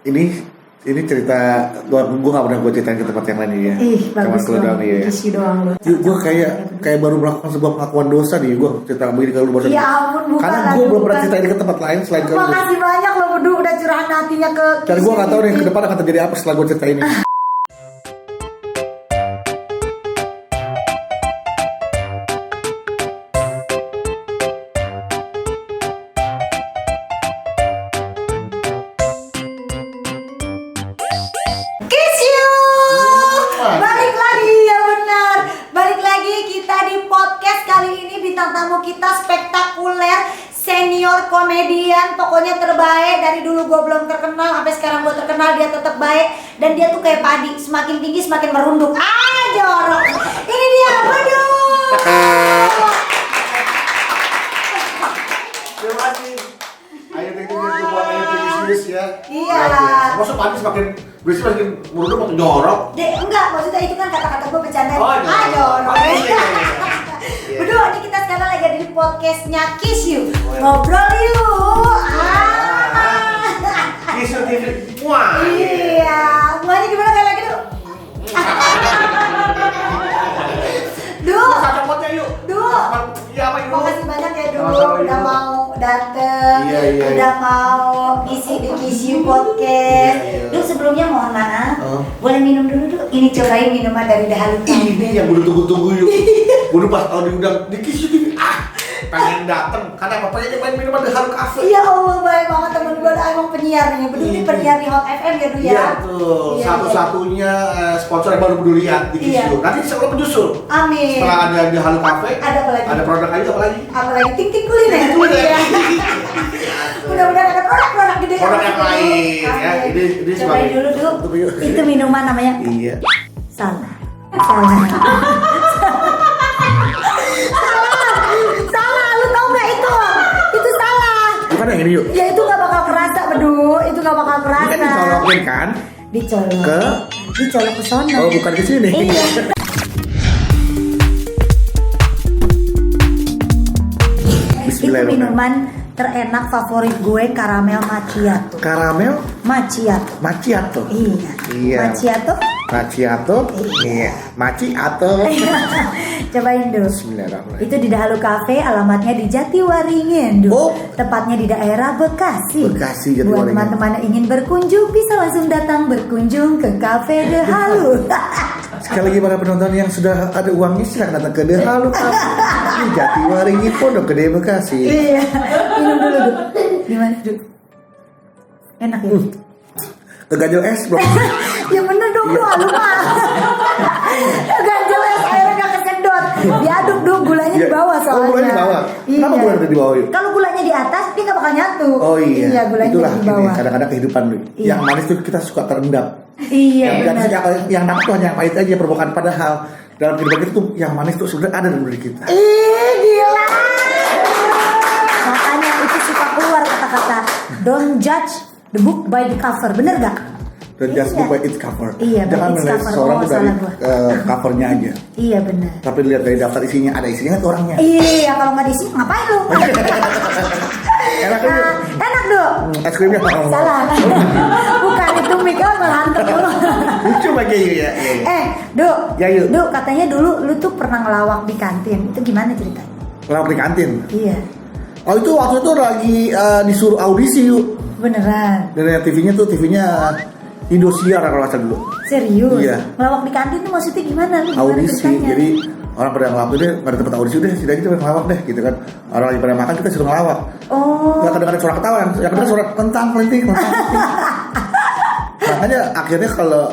Ini cerita gue gak pernah gue ceritain ke tempat yang lain ya. Bagus doang. Isi doang lu. Gue kayak baru melakukan sebuah pengakuan dosa nih. Gue cerita begini kalau lu baru. Ya ampun, bukan. Karena gue belum pernah ceritain ke tempat lain selain ke lu. Makasih banyak lo berdua udah curahan hatinya ke. Dan gue gak tahu nih ke depan akan terjadi apa setelah gue cerita ini. Tamu kita spektakuler, senior komedian, pokoknya terbaik. Dari dulu gue belum terkenal, sampai sekarang gue terkenal, dia tetap baik. Dan dia tuh kayak padi, semakin tinggi semakin merunduk. Jorok. Ini dia, waduh. Terima kasih. Ayo buat serius ya. Iya. Maksud padi semakin berisik semakin merunduk atau jorok? Enggak, maksudnya itu kan kata-kata gue bercanda. Jorok. Berdua ini kita sekarang lagi ada di podcastnya Kiss You. Ngobrol yuk. Kiss You TV. Wah. Iya. Mulanya gimana kali lagi tuh? Duh. Satu potnya yuk. Duh. Iya apa yuk? Makasih banyak ya Duh udah mau dateng. Iya. Udah mau isi di Kiss You podcast. Duh sebelumnya mohon maaf. Boleh minum dulu Duh. Ini cobain minuman dari Dahalu. Ini yang udah tunggu-tunggu yuk. Gue pas tau diundang di Kiss You TV, pengen dateng karena apa pengen main minuman di Dahalu Cafe. Iya Allah baik banget temen gue emang penyiar nih. Peduli penyiar di Hot FM ya Duh ya. Iya tuh, satu-satunya sponsor yang baru pedulian di Kiss You. Nanti insya Allah menyusul. Amin. Setelah ada di Dahalu Cafe, ada apa lagi? Ada produk lagi apa lagi? Apalagi ting-ting kuliner. Mudah-mudahan ada produk gede. Produk yang lain ya. Ini cobain dulu Duh. Itu minuman namanya. Iya. Salah. Lu tau gak itu? Itu salah. Bukan yang ini yuk. Ya itu gak bakal kerasa Bedu. Itu gak bakal kerasa. Ini kan dicolokin kan? Dicolok ke sono. Oh bukan ke sini. Iya. Itu minuman terenak favorit gue karamel macchiato. Karamel? Macchiato. Iya. Macchiato. Iya. Macchiato. Cobain Duh. Bismillahirrahmanirrahim. Itu di Dahalu Cafe, alamatnya di Jatiwaringin Duh. Tepatnya di daerah Bekasi. Jatiwaringin. Buat teman-teman yang ingin berkunjung bisa langsung datang berkunjung ke Cafe Dahalu. Sekali lagi para penonton yang sudah ada uangnya silakan datang ke Dahalu Cafe di Jatiwaringin Pondok Gede Bekasi. Iya. Minum dulu Duh. Gimana Duh? Enak ya? Keganjel es belum? Ya bener dong Duh, lupa. Keganjel es airnya gak kesedot. Diaduk Duh, gulanya di bawah soalnya. Oh gulanya di bawah? Kenapa gulanya ada di bawah yuk? Kalau gulanya di atas dia gak bakal nyatu. Oh iya, gulanya itulah di bawah. Kadang-kadang kehidupan yang manis tuh kita suka terendam. Iya benar. Yang dapat tuh hanya yang pahit aja permukaan, padahal dalam kehidupan itu tuh yang manis tuh sebenarnya ada dalam diri kita. Gila. Makanya itu suka keluar kata-kata don't judge the book by the cover, bener gak? Don't judge book by its cover. Iya, jangan melihat seseorang tuh dari covernya aja. Iya benar. Tapi dilihat dari daftar isinya, ada isinya kan orangnya. Iya, kalau nggak diisi ngapain lu? Enak tuh. Enak Duh. Es krimnya Salah. Bukan itu Mika menghantam lu. Lucu bagi ya. Duh. Ya yuk. Duh, katanya dulu lu tuh pernah ngelawak di kantin. Itu gimana ceritanya? Ngelawak di kantin? Iya. Oh itu waktu itu lagi disuruh audisi yuk. Beneran. Dan TV-nya Indosiar kalau nggak salah dulu. Serius? Iya. Ngelawak di kantin tuh maksudnya gimana? Audisi, jadi orang pada ngelawak deh, nggak ada tempat audisi udah, setidaknya kita ngelawak deh, gitu kan. Orang lagi pada makan kita suruh ngelawak. Oh. Nggak kadang-kadang suara ketawa, yang kadang suara kentang kelinting. Makanya akhirnya kalau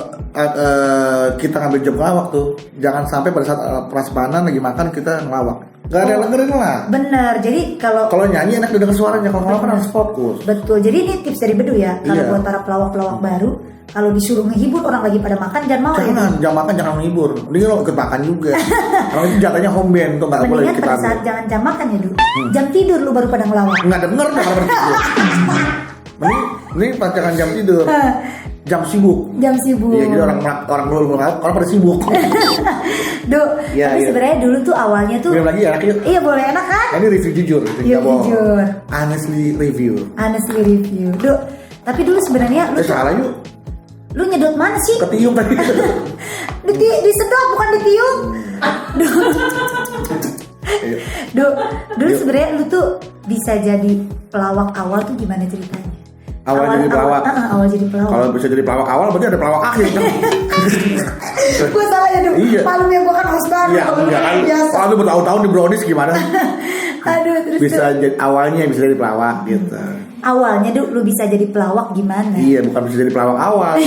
kita ngambil job ngelawak tuh, jangan sampai pada saat prasmanan lagi makan kita ngelawak. Gak ada yang dengerin lah. Bener, jadi kalau nyanyi enak didengar suaranya, kalau ngelawak kan harus fokus. Betul, jadi ini tips dari Bedu ya. Kalau buat para pelawak-pelawak baru, kalau disuruh ngehibur orang lagi pada makan jangan mau jangan makan, jangan menghibur. Mending lo ikut makan juga. Kalau itu jatahnya home band tuh nggak boleh kita. Mendingan pada saat jangan jam makan ya dulu. Jam tidur lu baru pada ngelawak. Nggak denger dah kalau tidur. Mending pacaran jam tidur. Jam sibuk. Iya, jadi orang pada sibuk. Duh, tapi sebenarnya dulu tuh awalnya tuh. Belum lagi ya, yuk. Iya boleh, enak kan? Ini review jujur. Jujur. Honestly review. Duh, Tapi dulu sebenarnya lu salah yuk. Lu nyedot mana sih? Ketiung tadi. Disedot bukan ditiup. Dulu sebenarnya lu tuh bisa jadi pelawak awal tuh gimana ceritanya? Awal jadi pelawak. Awal jadi pelawak. Kalau bisa jadi pelawak awal berarti ada pelawak akhir kan? Gue salah ya dulu. Iya. Malu ya gue kan host baru. Iya, enggak kan. Biasa. Kalau lu bertahun-tahun di Brownies gimana? Aduh, terus Bisa jadi awalnya bisa jadi pelawak gitu. awalnya lu bisa jadi pelawak gimana? Iya, bukan bisa jadi pelawak awal.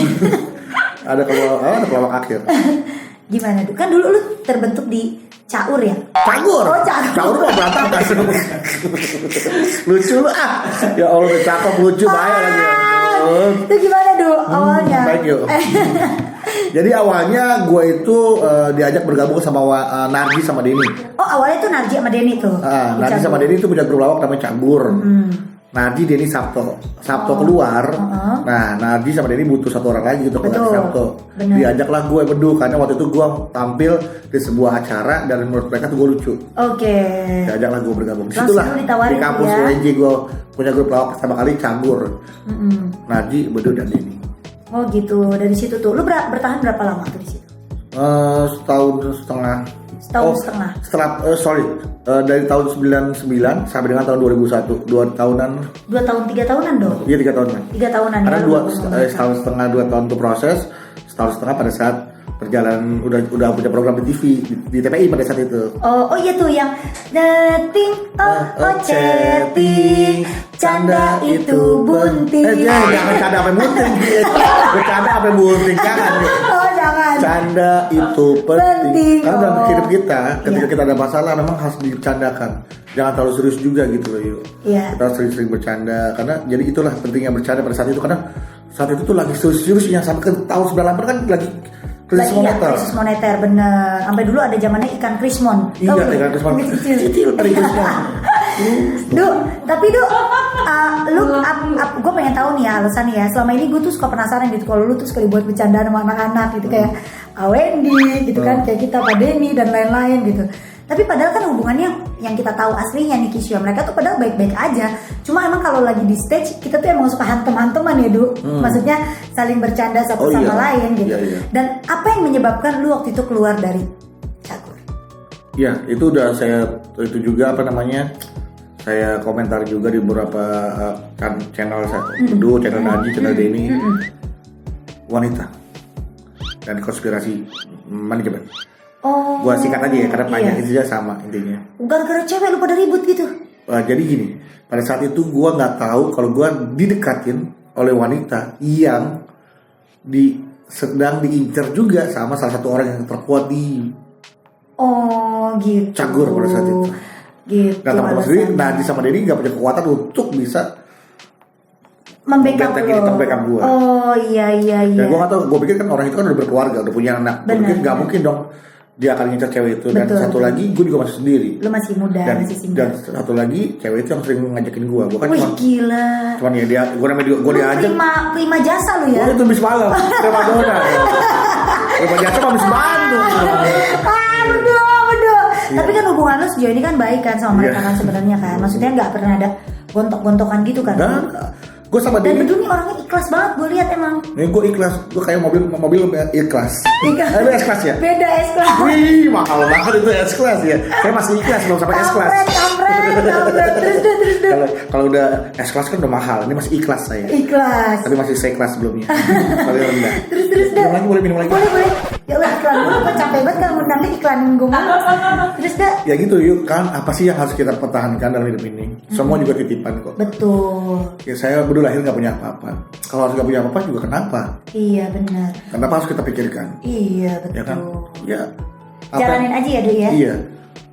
ada pelawak akhir. Gimana tuh? Kan dulu lu terbentuk di Caur ya? Cagur. Oh, Cagur. Cagur mah berantakan. Lucu lu ah. Ya Allah, udah cakep lucu bahaya lagi. Itu gimana dulu awalnya? Thank you. Jadi awalnya gue itu diajak bergabung sama Narji sama Denny. Oh, awalnya tuh Narji sama Denny tuh. Narji sama Denny itu punya grup lawak namanya Cagur. Narji, Denny, Sabto keluar. Nah, Narji sama Denny butuh satu orang lagi untuk ganti Sabto. Diajaklah gue berdua karena waktu itu gue tampil di sebuah acara dan menurut mereka tuh gue lucu. Oke. Diajaklah gue bergabung. Disitulah di kampus UNJ gue punya grup lawak pertama kali Cagur. Narji, berdua dan Denny. Oh gitu. Dari situ tuh lu bertahan berapa lama tuh di situ? Setahun setengah. Setelah dari tahun 99 sampai dengan tahun 2001, 2 tahunan. 2 tahun 3 tahunan dong? Iya 3 tahunan. 3 tahunan. Karena setahun setengah 2 tahun untuk proses, setahun setengah pada saat perjalanan udah punya program di TV di TPI pada saat itu. Oh iya tuh yang Dating chatting canda itu bunting. Jangan canda apa bunting. Bercanda apa bunting jangan. Oh jangan. Canda itu penting. Karena dalam hidup kita ketika kita ada masalah memang harus dicandakan. Jangan terlalu serius juga gitu loh yuk. Iya. Kita sering-sering bercanda karena jadi itulah pentingnya bercanda pada saat itu karena saat itu tuh lagi serius-seriusnya sampai ke tahun 98 kan lagi krisis moneter. Krisis moneter bener. Sampai dulu ada zamannya ikan krismon. Iya, ikan krismon. Kecil dari krismon. Tapi gue pengen tahu nih ya alasannya ya. Selama ini gue tuh suka penasaran gitu kalau lu tuh sekali buat bercandaan sama anak-anak gitu kayak Wendy gitu kan, kayak kita Pak Denny dan lain-lain gitu. Tapi padahal kan hubungannya yang kita tahu aslinya nih Kisya, mereka tuh padahal baik-baik aja. Cuma emang kalau lagi di stage kita tuh emang suka hantem-hanteman ya maksudnya saling bercanda satu sama lain gitu. Iya. Dan apa yang menyebabkan lu waktu itu keluar dari Cagur? Iya, itu udah saya itu juga saya komentar juga di beberapa channel saya, channel Naji, channel Denny, wanita dan konspirasi manajemen. Oh. Gua singkat aja ya karena banyak intinya sama intinya. Gara-gara cewek lu pada ribut gitu. Jadi gini, pada saat itu gua nggak tahu kalau gua didekatin oleh wanita yang sedang diincar juga sama salah satu orang yang terkuat di gitu. Cagur pada saat itu. Gitu. Nah teman-teman sendiri, Nadi sama Denny nggak punya kekuatan untuk bisa membackup gue. Oh iya. Dan gue nggak tahu, gue pikir kan orang itu kan udah berkeluarga, udah punya anak. Gue pikir nggak mungkin dong dia akan ngincar cewek itu. Dan satu lagi, gue juga masih sendiri. Lu masih muda, masih single. Dan satu lagi, cewek itu yang sering ngajakin gue. Gue kan gila. Cuman ya gue diajak. Prima jasa lu ya? Gue itu bis malam, prima dona. Prima jasa mah bis Bandung. Betul. Tapi kan hubungan lu sejauh ini kan baik kan sama mereka kan sebenarnya kan. Maksudnya nggak pernah ada gontok-gontokan gitu kan? Gue sama Dan dulu nih orangnya ikhlas banget, gue lihat emang. Nih gue ikhlas, gue kayak mobil ikhlas. Ada S-Class ya? Beda S-Class. Wih, mahal banget itu S-Class ya. Saya masih ikhlas belum sampai S-Class. Kampret. Terus. Kalau udah S-Class kan udah mahal, ini masih ikhlas saya. Ikhlas. Tapi masih C-Class sebelumnya. Paling rendah. Terus. Minum lagi. Boleh. Ya udah iklan dulu, apa capek banget kalau ngundangnya iklanin gue mulu. Terus dah. Ya gitu yuk kan, apa sih yang harus kita pertahankan dalam hidup ini? Semua juga titipan kok. Betul. Ya saya berdua lahir nggak punya apa-apa. Kalau harus nggak punya apa-apa juga kenapa? Iya benar. Kenapa harus kita pikirkan? Iya betul. Ya kan? Ya. Jalanin aja ya Du ya. Iya.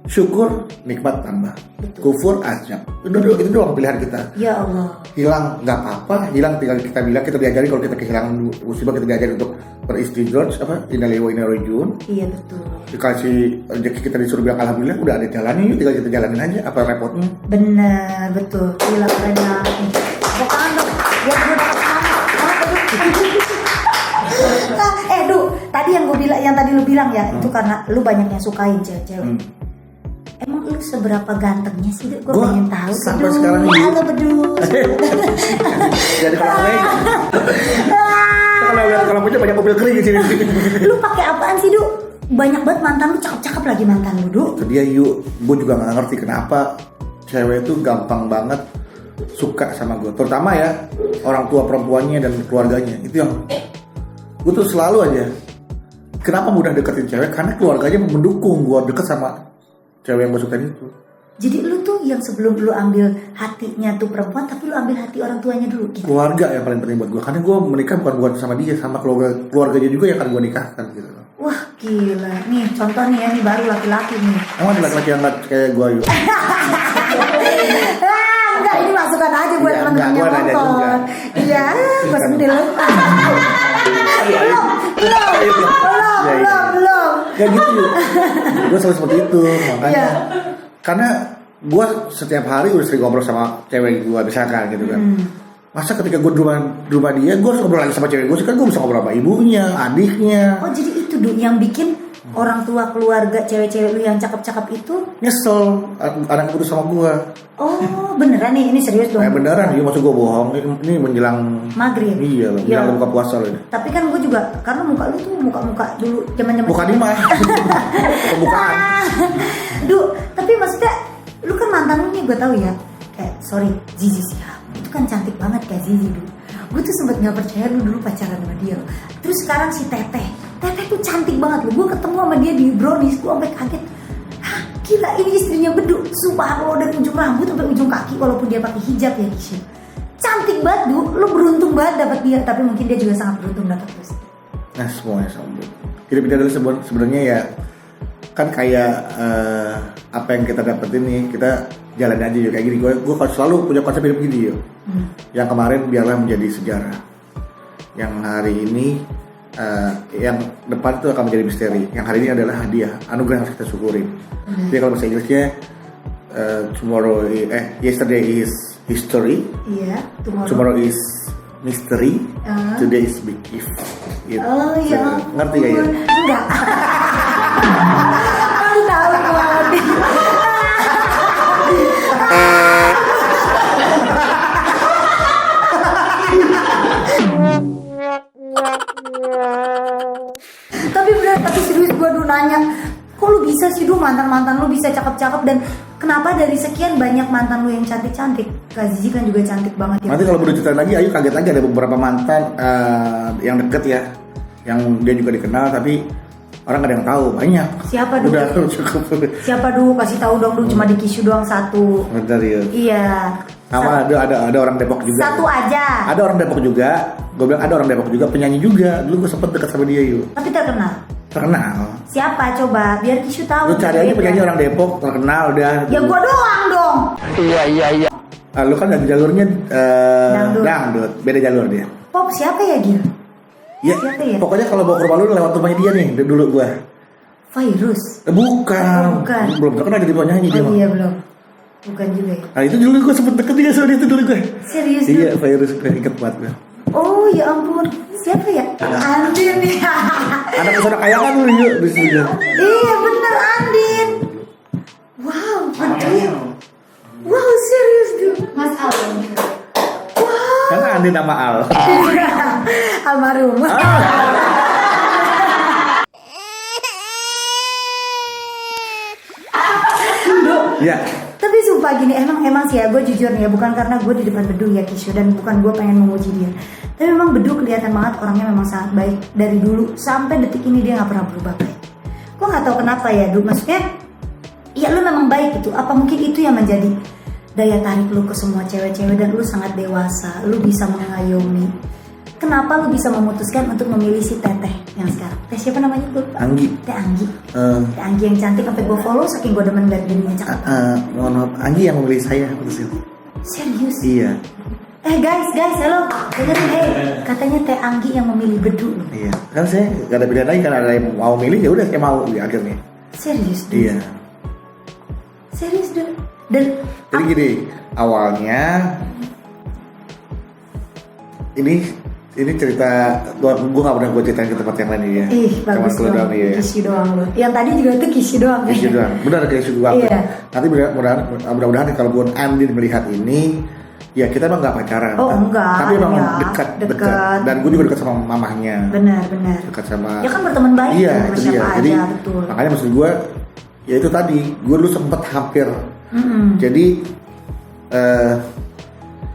Syukur nikmat tambah. Betul. Kufur azab. Itu doang pilihan kita. Ya Allah. Hilang nggak apa-apa, hilang tinggal kita bilang, kita diajari kalau kita kehilangan musibah, kita diajari untuk beristidraj innalillahi wa inna ilaihi raji'un. Iya betul. Dikasih rezeki kita disuruh bilang alhamdulillah, udah ada jalannya, yuk tinggal kita jalanin aja, apa repotnya. Benar, betul. Gila keren banget nih. Pokoknya dong, ya udah dapat tadi yang gue bilang, yang tadi lu bilang ya, itu karena lu banyak yang sukain cewek-cewek. Emang emang lu seberapa gantengnya sih? Gue pengen tahu. Sampai sekarang ini. Halo Bedu. Jadi kalau punya banyak mobil kering di sini. Lu pakai apaan sih, Du? Banyak banget mantan lu, cakep-cakep lagi mantan lu, Du. Itu dia yuk, gue juga nggak ngerti kenapa cewek itu gampang banget suka sama gue. Terutama ya orang tua perempuannya dan keluarganya. Itu yang gue tuh selalu aja. Kenapa mudah deketin cewek? Karena keluarganya mendukung gue deket sama cewek yang gue sukain itu. Jadi lu tuh yang sebelum lu ambil hatinya tuh perempuan, tapi lu ambil hati orang tuanya dulu gitu. Keluarga yang paling penting buat gue. Karena gue menikah bukan sama dia, sama keluarganya juga yang akan gue nikahkan gitu. Wah gila, nih contoh nih ya, nih baru laki-laki nih. Emang ada laki-laki yang gak kayak gue yuk? Enggak, ini masukan aja buat Ya, teman-teman yang nonton. Iya, gue sendiri. Belum. Ya gitu yuk. Gue selalu seperti itu, makanya. Iya. Karena gue setiap hari udah sering ngobrol sama cewek gue misalkan gitu kan. Masa ketika gue di rumah dia, gue harus ngobrol lagi sama cewek gue sih, kan gue bisa ngobrol sama ibunya, adiknya. Oh jadi itu Du yang bikin orang tua keluarga cewek-cewek lu yang cakep-cakep itu Nyesel anak putus sama gue. oh beneran nih, ini serius dong? Beneran, iya maksud gue bohong. Ini menjelang Maghrib. Iya loh, menjelang buka puasa loh ini. Tapi kan gue juga, karena muka lu tuh muka-muka dulu zaman-zaman Bukan ini mah. Pembukaan. Du, tapi maksudnya lu kan mantan lu nih, gue tahu ya. Kayak sorry, Zizi Sihab itu kan cantik banget kayak Zizi dulu. Gue tuh sempet nggak percaya lu dulu pacaran sama dia. Terus sekarang si Teteh tuh cantik banget loh. Gue ketemu sama dia di Brownies, gue sampai kaget. Hah, gila ini istrinya Bedu. Sumpah lo dari ujung rambut sampai ujung kaki, walaupun dia pakai hijab ya Kisha. Cantik banget Du, lu beruntung banget dapat dia. Tapi mungkin dia juga sangat beruntung dapat terus. Nah semuanya sama. Hidup kita dulu sebenarnya ya kan kayak apa yang kita dapetin nih, kita jalan aja yuk kayak gini. Gue selalu punya konsep hidup gini yuk. Yang kemarin biarlah menjadi sejarah. Yang hari ini yang depan itu akan menjadi misteri. Yang hari ini adalah hadiah, anugerah yang harus kita syukurin. Jadi kalau bahasa Inggrisnya yesterday is history. Iya, Tomorrow is mystery. Today is big gift. Gitu. Oh iya. Ngerti gak ya? Enggak. Aku tahu banget. Tapi serius gue dulu nanya, kok lu bisa sih Du mantan-mantan lu bisa cakep-cakep, dan kenapa dari sekian banyak mantan lu yang cantik-cantik? Kak Zizi kan juga cantik banget ya. Nanti kalau boleh cerita lagi, Ayu kaget lagi ada beberapa mantan yang deket ya, yang dia juga dikenal tapi orang gak ada yang tahu, banyak. Siapa Du? Udah cukup. Siapa Du? Kasih tahu dong Du, cuma di Kishu doang satu. Bentar ya. Iya. Sama ada orang Depok juga. Satu aja. Ada orang Depok juga. Gue bilang ada orang Depok juga, penyanyi juga. Dulu gue sempet deket sama dia yuk. Tapi terkenal. Terkenal. Siapa coba? Biar Kishu tahu. Lu cari aja penyanyi orang Depok terkenal udah. Ya gua doang dong. Iya. Lu kan ada jalurnya dangdut. Beda jalur dia. Pop siapa ya Gil? Ya, Siapa ya? pokoknya kalau bawa ke rumah lu lewat rumahnya dia nih dulu gua. Virus. Bukan. Oh, bukan. Belum terkenal jadi penyanyi dia. Oh iya belum. Bukan juga ya. Nah itu dulu gue sempet deket juga sama dia itu dulu gue. Serius? Iya, virus gue inget banget gue. Oh ya ampun. Siapa ya? Andin ya. Anak pesona kaya kan lu yuk di sini. Iya bener Andin. Wow, betul. Wow serius tuh. Mas Al. Wow. Kan Andi nama Al. Almarhum. Ya. Tapi sumpah gini, emang sih ya, gue jujur nih ya, bukan karena gue di depan Bedu ya Kishu, dan bukan gue pengen memuji dia. Tapi memang Bedu kelihatan banget orangnya memang sangat baik dari dulu sampai detik ini, dia nggak pernah berubah baik. Gue nggak tahu kenapa ya, Du, maksudnya, ya lu memang baik gitu. Apa mungkin itu yang menjadi daya tarik lu ke semua cewek-cewek, dan lu sangat dewasa, lu bisa mengayomi. Kenapa lu bisa memutuskan untuk memilih si Teteh yang sekarang? Teh siapa namanya gue lupa? Anggi. Teh Anggi. Teh Anggi yang cantik sampai gue follow saking gue demen liat dirinya cakep. Mohon maaf, Anggi yang memilih saya putusin. Serius? Iya. Guys, halo. Dengerin, katanya Teh Anggi yang memilih Bedu. Iya. Kan saya gak ada pilihan lagi, karena ada yang mau milih ya udah saya mau ya, akhirnya. Serius? Du? Iya. Serius Du? Dan jadi gini, awalnya ini ini cerita gue nggak pernah gue ceritain ke tempat yang lain ya. Bagus doang. Kisi doang lo. Yang tadi juga itu kisi doang. Kisi doang. Benar kisi doang. Iya. Nanti mudah-mudahan kalau buat Andin melihat ini, ya kita emang nggak pacaran. Oh kan? enggak. Tapi emang ya, dekat. Dan gue juga dekat sama mamahnya. Benar. Dekat sama. Ya kan berteman baik. Iya sama itu siapa dia. aja, Jadi betul. makanya maksud gue, ya itu tadi gue dulu sempet hampir. Jadi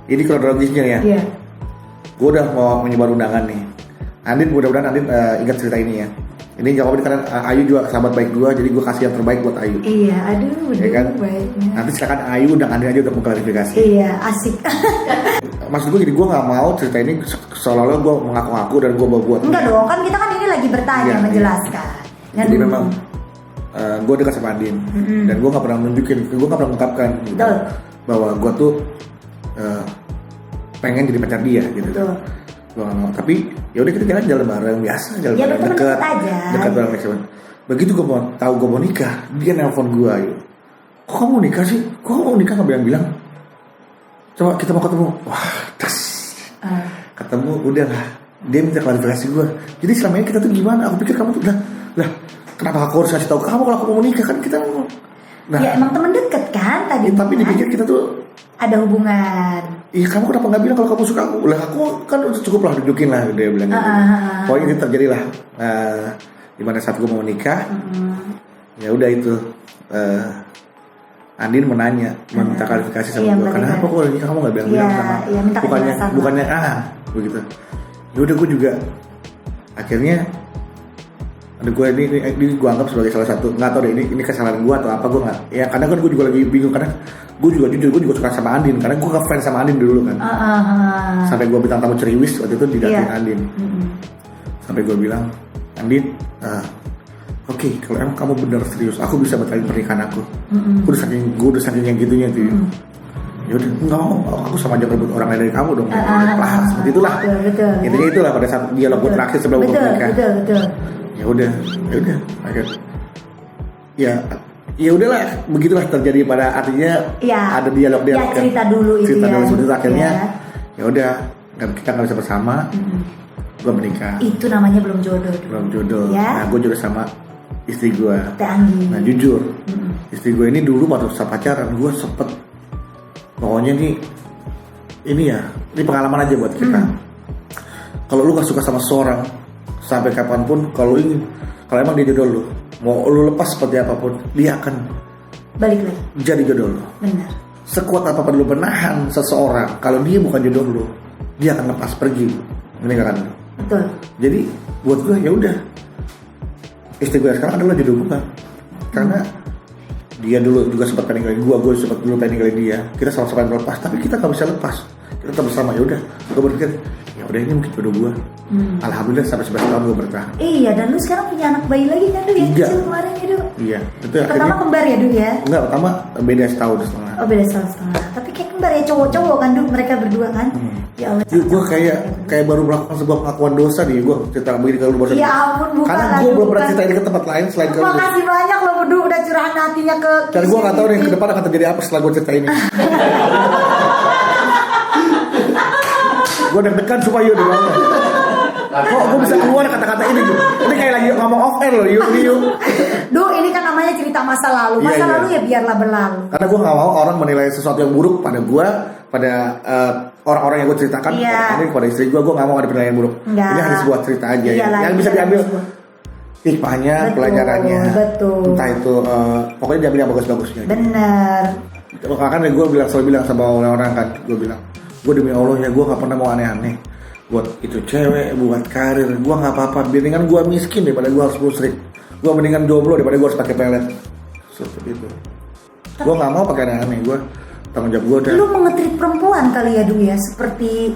ini kronologisnya ya. Iya. Gue udah mau menyebar undangan nih. Andin, mudah-mudahan Andin ingat cerita ini ya. Ini jawabnya karena Ayu juga sahabat baik gue, jadi gue kasih yang terbaik buat Ayu. Iya, aduh, ya kan? baiknya. Nanti silakan Ayu undang Andin aja untuk mengklarifikasi. Iya, asik. Maksud gue jadi gue nggak mau cerita ini seolah-olah gue mengaku-ngaku dan gue buat. Enggak dong, kan kita kan ini lagi bertanya, menjelaskan. Iya. Jadi memang gue dekat sama Andin dan gue nggak pernah nunjukin, gue nggak pernah mengungkapkan gitu, bahwa gue tuh pengen jadi pacar dia gitu. Betul. Gue gak mau, tapi ya udah kita jalan bareng biasa, jalan bareng dekat bareng nih. Begitu gue mau tahu gue mau nikah, dia nelpon gue, Ayu. Kok kamu mau nikah sih? Kok kamu mau nikah nggak bilang? Coba kita mau ketemu. Wah, tes. Ketemu udah lah. Dia minta klarifikasi gue. Jadi selama ini kita tuh gimana? Aku pikir kamu tuh lah. Kenapa aku harus kasih tahu kamu kalau aku mau nikah kan kita mau? Nah, ya emang teman deket kan tadi. Ya, tapi dipikir kita tuh ada hubungan. Iya, kamu kenapa nggak bilang kalau kamu suka aku? Lah aku kan cukup lah tunjukin lah, dia bilang gitu. Pokoknya itu terjadilah di mana saat gue mau menikah. Ya udah itu Andin menanya, minta klarifikasi sama gue. Kenapa kok nikah kamu nggak bilang sama? Bukannya begitu. Ya udah gue juga akhirnya gue ini gue anggap sebagai salah satu, nggak tahu deh ini kesalahan gue atau apa, gue nggak ya, karena kan gue juga lagi bingung karena gue juga jujur gue juga suka sama Andin karena gue ngefans sama Andin dulu kan. Sampai gue bintang tamu Ceriwis waktu itu didatin Andin. Sampai gue bilang, Andin, oke, kalau emang kamu benar serius, aku bisa batalin pernikahan aku. Gue udah saking yang gitunya tuh. Ya udah, nggak mau, aku sama aja merebut orang lain dari kamu dong. Seperti itulah. Intinya itulah pada saat dialog gue terakhir sebelum gue menikah. Betul. Ya udah, ya udahlah, begitulah terjadi pada artinya ada dialog cerita dulu itu seperti itu akhirnya ya udah kita nggak bisa bersama. Gue menikah. Itu namanya belum jodoh ya? Nah gue juga sama istri gue. Nah jujur istri gue ini dulu waktu pacaran gue sempet pokoknya ini pengalaman aja buat kita. Kalau lu gak suka sama seorang sampai kapanpun, kalau emang dia jodoh lu, mau lu lepas seperti apapun, dia akan balik lagi jadi jodoh lu. Benar. Sekuat apapun lu menahan seseorang, kalau dia bukan jodoh lu, dia akan lepas pergi, meninggalkan lu. Betul. Jadi buat gue ya udah, istri gue sekarang adalah jodoh gue, karena dia dulu juga sempat pengen ninggalin gue sempat dulu pengen ninggalin dia, kita sama-sama lepas, tapi kita nggak bisa lepas, kita tetap bersama. Ya udah, gue berpikir ya udah ini mungkin jodoh gue. Alhamdulillah sampai 11 tahun gue bertahan. Iya, dan lu sekarang punya anak bayi lagi kan, Du, ya? Kecil kemarin ya, Du? Iya, itu pertama kembar ya, Du, ya? Enggak, pertama beda setahun setengah. Oh, beda setahun setengah. Tapi kayak kembar ya, cowok-cowok kan, Du, mereka berdua kan? Ya Allah. Gue kayak baru melakukan sebuah pengakuan dosa nih, gue cerita begini kalau lu baru. Ya ampun, bukan. Karena gue belum pernah cerita ini ke tempat lain selain kamu. Makasih banyak lo berdua udah curahan hatinya ke. Dan gue nggak tahu nih ke depan akan terjadi apa setelah gue cerita ini. Gue deg-degan supaya yuk di kok gue bisa keluar kata-kata ini gitu. Ini kayak lagi ngomong off air loh, yuk. Duh, ini kan namanya cerita masa lalu. Masa lalu ya biarlah berlalu. Karena gue nggak mau orang menilai sesuatu yang buruk pada gue, pada orang-orang yang gue ceritakan, pada istri gue nggak mau ada penilaian buruk. Ini hanya sebuah cerita aja yang bisa diambil hikmahnya, pelajarannya. Betul. Entah itu pokoknya diambil yang bagus-bagusnya. Benar. Makanya gue selalu bilang sama orang-orang kan, gue bilang, gue demi Allah ya gue nggak pernah mau aneh-aneh. Buat itu cewek, buat karir, gue nggak apa-apa. Mendingan gue miskin daripada gue harus musrik. Gue mendingan jomblo daripada gue harus pakai pelet. Seperti itu. Gue nggak mau pakai aneh-aneh. Gue tanggung jawab gue udah. Lu mengetrit perempuan kali ya, Du, ya? Seperti.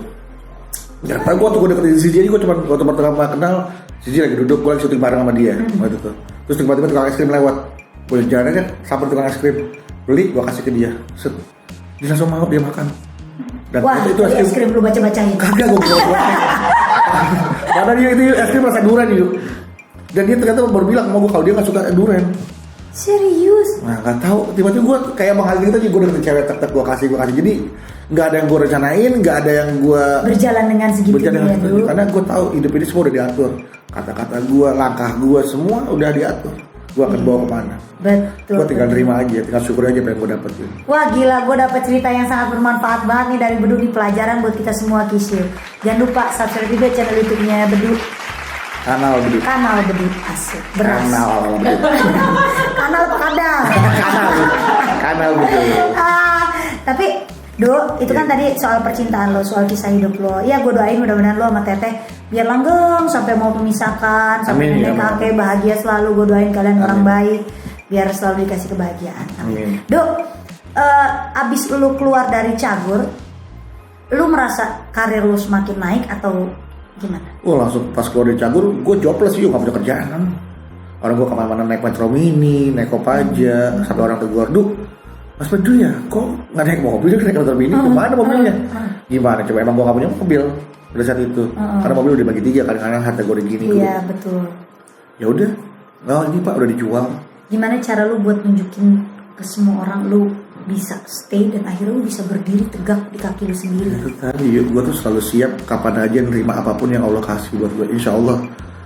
Ya, tapi gue deketin si Jadi gue cuma waktu pertama kenal, si lagi duduk, gue lagi syuting bareng sama dia. Waktu itu. Terus tiba-tiba tukang es krim lewat. Gue jalan aja, sampai tukang es krim, beli, gue kasih ke dia. Set. Dia langsung mau, dia makan. Dan wah, itu es krim lu baca-bacain. Kagak, gue baca. Padahal dia itu es krim rasa durian itu. Dan dia ternyata baru bilang sama gue kalau dia nggak suka durian. Serius? Nah nggak tahu, tiba-tiba gue kayak Bang Aldi tadi, gue udah cewek tek gue kasih, jadi nggak ada yang gue rencanain, nggak ada yang gue berjalan dengan segitunya dulu. Karena gue tahu hidup ini semua udah diatur, kata-kata gue, langkah gue semua udah diatur. Gue akan bawa kemana? Betul. Gue tinggal terima aja, tinggal syukur aja apa yang gue dapetin. Wah gila, gue dapet cerita yang sangat bermanfaat banget nih dari Bedu, nih pelajaran buat kita semua Kisio. Jangan lupa subscribe juga channel YouTube-nya Bedu. Kanal Bedu. Asik. Beras. Kanal Bedu. Kanal apa kadang? Kanal Bedu. Tapi Do, itu kan tadi soal percintaan lo, soal kisah hidup lo. Ya gue doain mudah-mudahan lo sama Teteh biar langgeng sampai mau memisahkan, sampai nenek kakek bahagia selalu. Gue doain kalian orang baik, biar selalu dikasih kebahagiaan. Amin. Do, abis lo keluar dari Cagur, lo merasa karir lo semakin naik atau gimana? Langsung pas keluar dari Cagur, gue jobless yuk, gak punya kerjaan. Orang gue kemana-mana naik Metro Mini, naik Kopaja, sampai orang tegur, Duh, Mas Bedu ya, kok nggak naik mobil, naik Metro Mini, kemana mobilnya? Gimana coba, emang gue gak punya mobil pada saat itu, karena mobil udah dibagi 3, kadang-kadang harga gue gini. Iya betul. Ya udah, ini Pak udah dijual. Gimana cara lu buat nunjukin ke semua orang lu bisa stay dan akhirnya lu bisa berdiri tegak di kaki lu sendiri? Itu tadi, gue tuh selalu siap kapan aja nerima apapun yang Allah kasih buat gue. Insya Allah,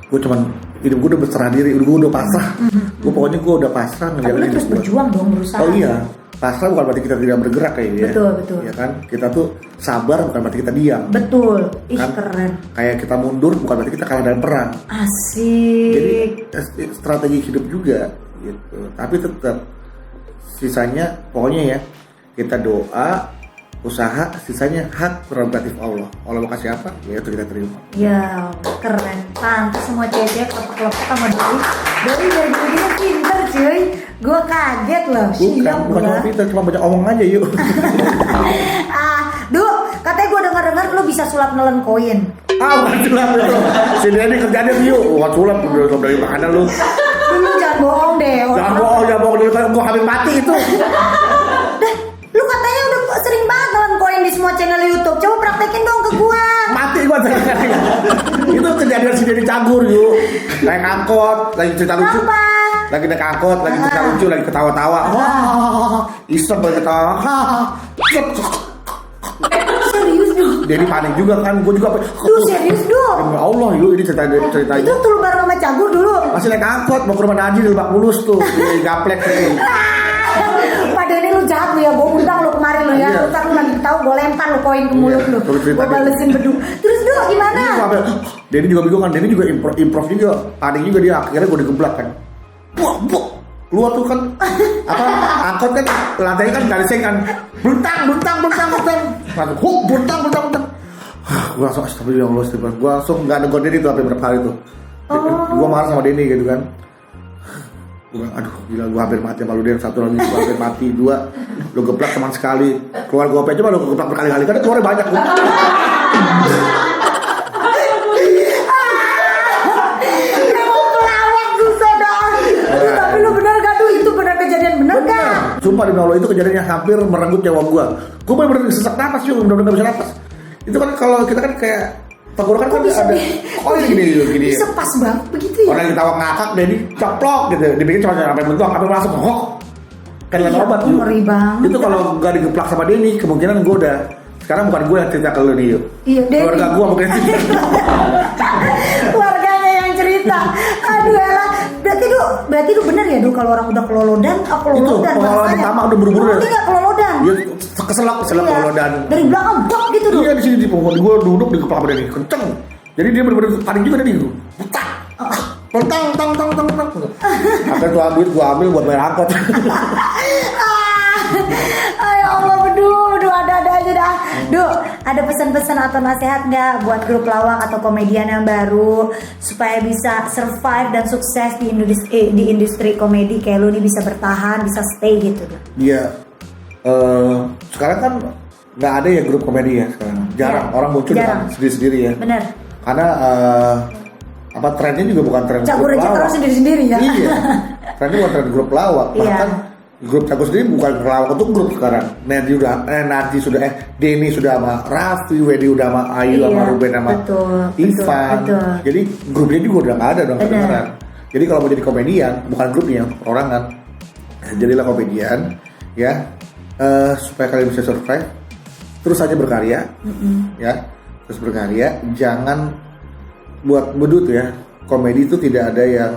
gue cuman hidup gue udah berserah diri, gue udah pasrah. Gue pokoknya gue udah pasrah. Tapi lu terus berjuang dong, berusaha. Oh iya, pasrah bukan berarti kita tidak bergerak kayaknya. Betul. Ya kan, kita tuh sabar bukan berarti kita diam. Betul, kan? Keren. Kayak kita mundur bukan berarti kita kalah dalam perang. Asik. Jadi strategi hidup juga gitu. Tapi tetap sisanya pokoknya ya kita doa, usaha, sisanya hak prerogatif Allah. Allah mau kasih apa, ya itu kita terima. Ya keren, pantas semua cewek kelopak-kelopak sama Doi. Doi dari begini pinter cuy, gue kaget loh. Bukan cuma pinter, cuma banyak omong aja yuk. Duh, katanya gue dengar lo bisa sulap nelen koin. Bukan sulap itu. Si Denny kerjanya yuk, bukan sulap dari mana lu? Lu jangan bohong deh. Jangan bohong dulu kan gue hampir mati itu. Lu katanya udah sering banget nelen koin di semua channel YouTube. Coba praktekin dong ke gua. Mati gua tadi. Itu kejadian si Denny Cagur yuk. Naik angkot, lagi cerita lucu. Apa? Lagi naik angkot, lagi cerita lucu, lagi ketawa-tawa. Iseng lagi ketawa. Serius dong. Denny panik juga kan, gue juga. Duh serius dong. Demi Allah yuk, ini ceritanya. Itu tuh bareng sama Cagur dulu. Masih naik angkot mau ke rumah Naji di Lebak Bulus tuh, di Gaplek tuh. Pak Denny lu jahat lu ya, gue undang lu kemarin lu ya. Iya. Ntar lu lagi tahu gue lempar lu koin ke mulut lu. Gue balesin Bedu. Terus Duh gimana? Denny juga bingung kan, Denny juga improv juga. Panik juga dia, akhirnya gue digeblak kan. Buah. Keluar tuh kan angkot kan lantainya kan dari seng kan buntang langsung buntang gue langsung astagfirullah gue langsung nggak negor Denny tuh sampai berapa hari tuh. Gue marah sama Denny gitu kan, gue bilang aduh gila gue hampir mati sama lu Den, satu lagi gue hampir mati, 2 lu geblak teman sekali, keluar gue aja mah lu geblak berkali-kali kan keluarnya banyak tuh. Sumpah demi Allah itu kejadian yang hampir merenggut nyawa gue. Gue bener-bener sesak napas juga, bener-bener bisa napas. Itu kan kalau kita kan kayak tenggorokan kan ada gini. Bisa pas banget begitu ya. Orang ketawa ngakak Denny ceplok gitu. Dibikin cuma sampai bentuk sampai masuk hok. Kan lagi obat tuh. Ngeri banget. Itu kalau gak digeplak sama Denny, kemungkinan gue udah sekarang bukan gue yang cerita ke lu nih yuk. Iya, keluarga gue bukan yang cerita. Keluarganya yang cerita. Aduh elah. Berarti itu benar ya Du kalau orang udah kelolodan. Itu pengalaman pertama udah buru-buru. Berarti gak kelolodan. Iya, keselak kelolodan. Dari belakang bak gitu Du. Iya di sini di pohon gue duduk di kepala Denny kenceng. Jadi dia bener-bener panik juga Denny. Butak. Tang. Apa tuh duit gue ambil buat bayar angkot. Ya Allah Bedu ada aja dah. Du, ada pesan-pesan atau nasihat nggak buat grup lawak atau komedian yang baru supaya bisa survive dan sukses di industri komedi kayak lu nih, bisa bertahan, bisa stay gitu? Iya. Sekarang kan nggak ada ya grup komedi ya sekarang. Jarang orang muncul sendiri-sendiri ya. Bener. Karena trennya juga bukan tren Cagur grup aja lawak. kalau sendiri-sendiri ya. Iya. Trennya bukan tren grup lawak. Bahkan grup Cagur sendiri bukan lawak untuk grup sekarang. Denny sudah sama Raffi, Wedi udah sama Ayu, sama Ruben, sama Ivan. Betul. Jadi grupnya juga udah nggak ada dong kedengeran. Jadi kalau mau jadi komedian bukan grupnya, orangan. jadilah komedian ya, supaya kalian bisa survive. Terus aja berkarya, ya, terus berkarya. Jangan buat bedut ya. Komedi itu tidak ada yang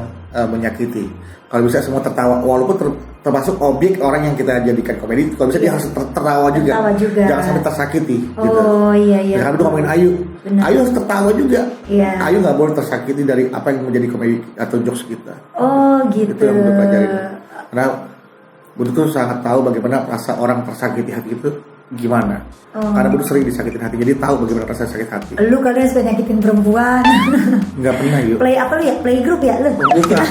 menyakiti. Kalau bisa semua tertawa, walaupun termasuk objek orang yang kita jadikan komedi. Kalau bisa dia harus tertawa juga. Jangan sampai tersakiti. Oh gitu. iya. Jangan dulu ngomongin Ayu. Benar. Ayu harus tertawa juga. Iya. Ayu nggak boleh tersakiti dari apa yang menjadi komedi atau jokes kita. Oh gitu. Itu yang Bedut pelajarin. Karena Bedut tuh sangat tahu bagaimana rasa orang tersakiti hati itu gimana. Karena Bedut sering disakitin hati, jadi tahu bagaimana rasa sakit hati. Lu kadang suka nyakitin perempuan. Nggak pernah yuk. Play apa lu ya? Playgroup ya lu? Bukan.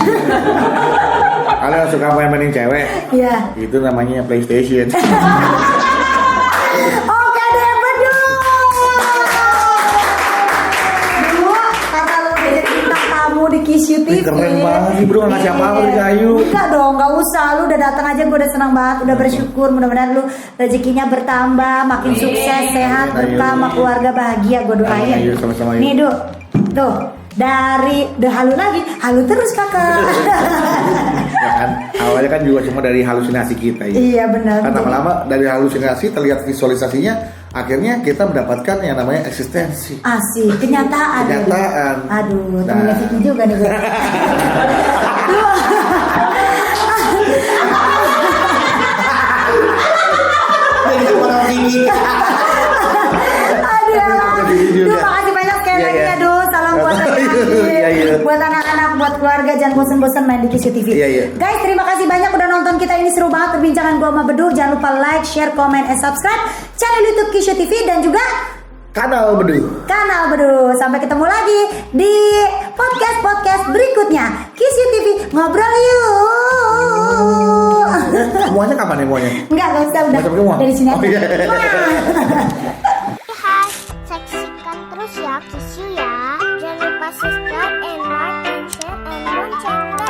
Kalian suka main-mainin cewek? Iya. Itu namanya PlayStation. Oke deh, Bedut. Dua, karena lu udah jadi bintang tamu di Kiss You TV. Keren banget sih bro, ngasih apa-apa dari Ayu. Enggak dong, nggak usah. Lu udah datang aja, gue udah senang banget, udah bersyukur. Mudah-mudahan lu rezekinya bertambah, makin sukses, sehat, berkah, sama keluarga bahagia. Gue doain. Ayu, sama-sama, Ayu. Nih, Du. Tuh, dari halu lagi, halu terus kakak. Ya kan, awalnya kan juga cuma dari halusinasi kita ya. Iya benar. Kan lama-lama dari halusinasi terlihat visualisasinya, akhirnya kita mendapatkan yang namanya eksistensi. Asik, kenyataan. Kenyataan. Aduh, Nah. temennya Vicky juga nih gue. Aduh, makasih banyak sekali Iya, lagi iya. ya, Duh. Salam buat Iya, iya. buat anak-anak, buat keluarga, jangan bosen-bosen main di Kiss You TV. Iya, iya. Guys, terima kasih banyak udah nonton kita, ini seru banget perbincangan gua sama Bedu. Jangan lupa like, share, comment, and subscribe channel YouTube Kiss You TV dan juga Kanal Bedut. kanal Bedu. Sampai ketemu lagi di podcast berikutnya. Kiss You TV, ngobrol yuk. Semuanya kapan ya semuanya? Enggak usah, udah Macam semua? dari sini Oh, aja. iya. Hai, saksikan terus ya Kiss You ya. Jangan lupa subscribe and like and share and lonceng.